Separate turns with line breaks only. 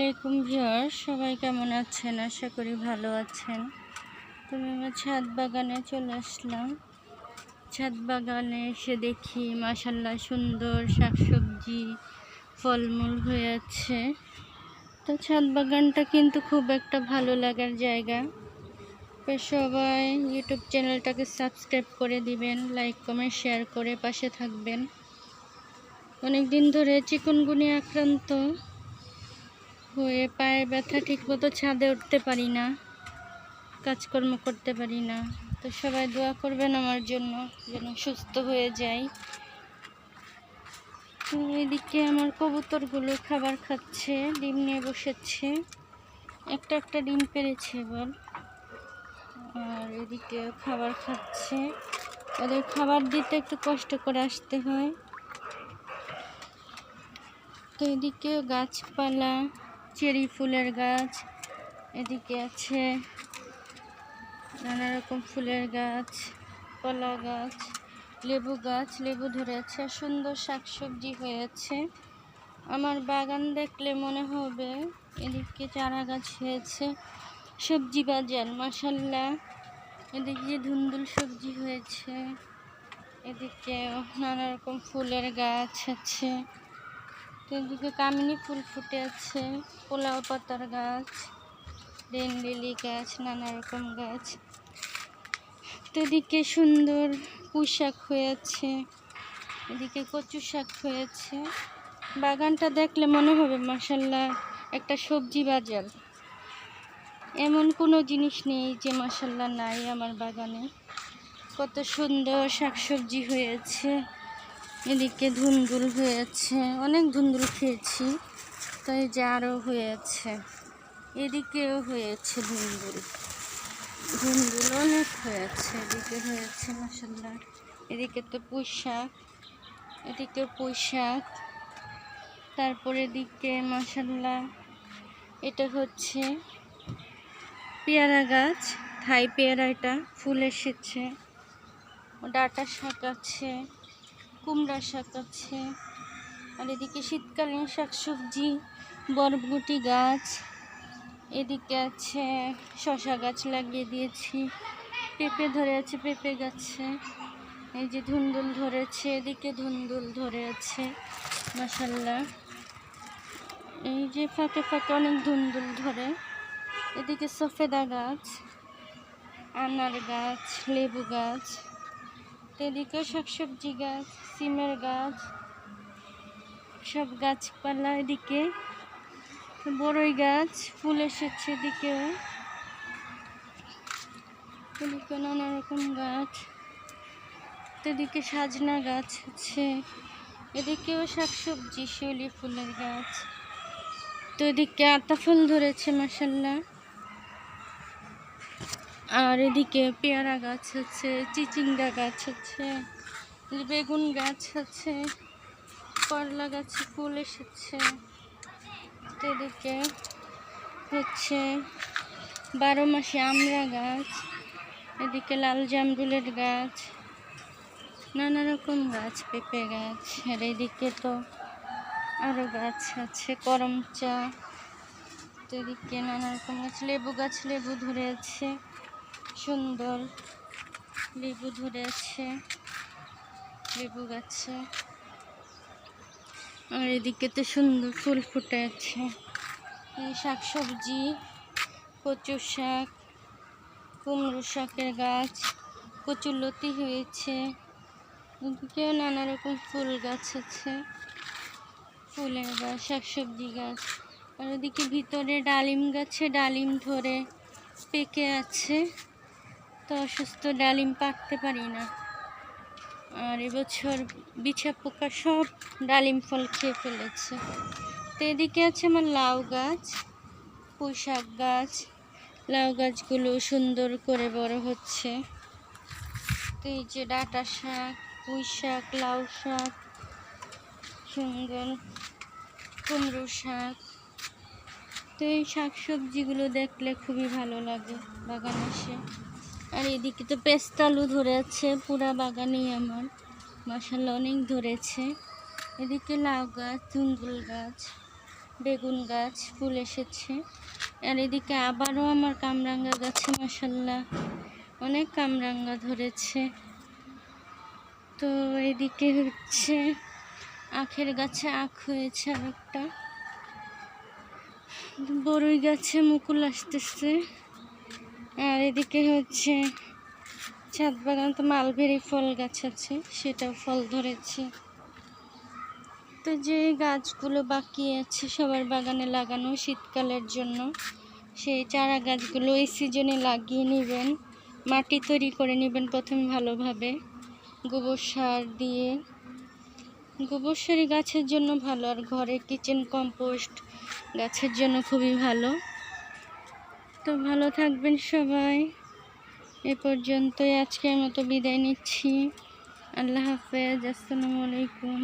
আলাইকুম ভিউয়ার্স, সবাই কেমন আছেন? আশা করি ভালো আছেন। তো আমি ছাদ বাগানে চলে আসলাম। ছাদ বাগানে এসে দেখি মাশাআল্লাহ সুন্দর শাকসবজি ফলমূল হয়ে আছে। তো ছাদ বাগানটা কিন্তু খুব একটা ভালো লাগার জায়গা। তো সবাই ইউটিউব চ্যানেলটাকে সাবস্ক্রাইব করে দিবেন, লাইক কমেন্ট শেয়ার করে পাশে থাকবেন। অনেক দিন ধরে চিকুনগুনিয়া আক্রান্ত হয়ে পায়ে ব্যথা, ঠিকমতো ছাদে উঠতে পারি না, কাজকর্ম করতে পারি না। তো সবাই দোয়া করবেন আমার জন্য, যেন সুস্থ হয়ে যাই। তো এদিকে আমার কবুতরগুলো খাবার খাচ্ছে, ডিম নিয়ে বসেছে, একটা ডিম পেড়েছে এবার। আর এদিকে খাবার খাচ্ছে। ওদের খাবার দিতে একটু কষ্ট করে আসতে হয়। তো এদিকে গাছপালা, চেরি ফুলের গাছ, এদিকে আছে নানা রকম ফুলের গাছ, কলা গাছ, লেবু গাছ, লেবু ধরে আছে, সুন্দর শাকসবজি হয়েছে। আমার বাগান দেখলে মনে হবে এদিকে চারা গাছ হয়েছে, সবজি বাজার মাশাআল্লাহ। এদিকে ধুন্দুল সবজি হয়েছে, এদিকে নানা রকম ফুলের গাছ আছে। এদিকে কামিনী ফুল ফুটে আছে, পোলাও পাতার গাছ, ডেনলিলি গাছ, নানা রকম গাছ। এদিকে সুন্দর পুঁই শাক হয়েছে, এদিকে কচু শাক হয়েছে। বাগানটা দেখলে মনে হবে মাশাআল্লাহ একটা সবজি বাজার। এমন কোনো জিনিস নেই যে মাশাআল্লাহ নাই আমার বাগানে। কত সুন্দর শাকসবজি হয়েছে। এদিকে ধুন্দুল হয়েছে, অনেক ধুন্দুল খেয়েছি, তো এই যে আরও হয়েছে। এদিকেও হয়েছে ধুন্দুল অনেক হয়েছে, এদিকে হয়েছে মাশাআল্লাহ। এদিকে তো পুঁই শাক, এদিকে পুঁই শাক। তারপরে এদিকে মাশাআল্লাহ এটা হচ্ছে পেয়ারা গাছ, থাই পেয়ারা, এটা ফুল এসেছে। ডাঁটা শাক আছে, কুমড়া শাক আছে। আর এদিকে শীতকালীন শাকসবজি, বরবটি গাছ, এদিকে আছে শসা গাছ লাগিয়ে দিয়েছি, পেঁপে ধরে আছে, পেঁপে গাছে এই যে ধুন্দুল ধরেছে, এদিকে ধুন্দুল ধরে আছে মাশাআল্লাহ। এই যে ফাঁকে ফাঁকে অনেক ধুন্দুল ধরে। এদিকে সফেদা গাছ, আনার গাছ, লেবু গাছ, এদিকে শাকসবজি গাছ, সিমের গাছ, সব গাছপালা। এদিকে বড়ই গাছ ফুল এসেছে, এদিকে নানা রকম গাছ। এদিকে সাজনা গাছ আছে, এদিকেও শাকসবজি, শিউলি ফুলের গাছ। তো এদিকে আতা ফুল ধরেছে মাশাআল্লাহ। আর এদিকে পেয়ারা গাছ আছে, চিচিঙ্গা গাছ আছে, বেগুন গাছ আছে, করলা গাছে ফুল এসেছে। এদিকে হচ্ছে 12 মাসে আমড়া গাছ, এদিকে লাল জামরুলের গাছ, নানা রকম গাছ, পেঁপে গাছ। আর এদিকে তো আরও গাছ আছে, করমচা। তো এদিকে নানা রকম গাছ, লেবু গাছ, লেবু ধরে আছে, সুন্দর লেবু ধরে আছে লেবু গাছে। আর এদিকে তো সুন্দর ফুল ফুটে আছে। এই শাকসবজি, কচু শাক, কুমড়ো শাকের গাছ, কচুলতি হয়েছে। এদিকেও নানা রকম ফুল গাছ আছে, ফুলের গাছ, শাকসবজি গাছ। আর ওদিকে ভিতরে ডালিম গাছে ডালিম ধরে পেকে আছে, তো অসুস্থ ডালিম পাড়তে পারি না। আর এবছর বিছা পোকা সব ডালিম ফল খেয়ে ফেলেছে। তো এদিকে আছে আমার লাউ গাছ, পুঁই শাক গাছ। লাউ গাছগুলো সুন্দর করে বড় হচ্ছে। তো এই যে ডাঁটা শাক, পুঁই শাক, লাউ শাক, সুন্দর কুমড়ো শাক। তো এই শাকসবজিগুলো দেখলে খুবই ভালো লাগে বাগানে এসে। আর এদিকে তো পেস্তালু ধরে আছে, পুরা বাগানেই আমার মাশাআল্লাহ অনেক ধরেছে। এদিকে লাউ গাছ, ধুন্দুল গাছ, বেগুন গাছ ফুল এসেছে। আর এদিকে আবারও আমার কামরাঙ্গা গাছে মাশাআল্লাহ অনেক কামরাঙ্গা ধরেছে। তো এদিকে হচ্ছে আখের গাছে আখ হয়েছে আর একটা, বড়ই গাছে মুকুল আসতেছে। আর এদিকে হচ্ছে ছাদ বাগান তো মালবেরি ফল গাছ আছে, সেটাও ফল ধরেছে। তো যে গাছগুলো বাকি আছে সবার বাগানে লাগানো শীতকালের জন্য, সেই চারা গাছগুলো এই সিজনে লাগিয়ে নেবেন। মাটি তৈরি করে নেবেন প্রথমে ভালোভাবে গোবর সার দিয়ে। গোবর সারই গাছের জন্য ভালো, আর ঘরে কিচেন কম্পোস্ট গাছের জন্য খুবই ভালো। তো ভালো থাকবেন সবাই। এ পর্যন্তই আজকের মতো বিদায় নিচ্ছি। আল্লাহ হাফেজ। আসসালামু আলাইকুম।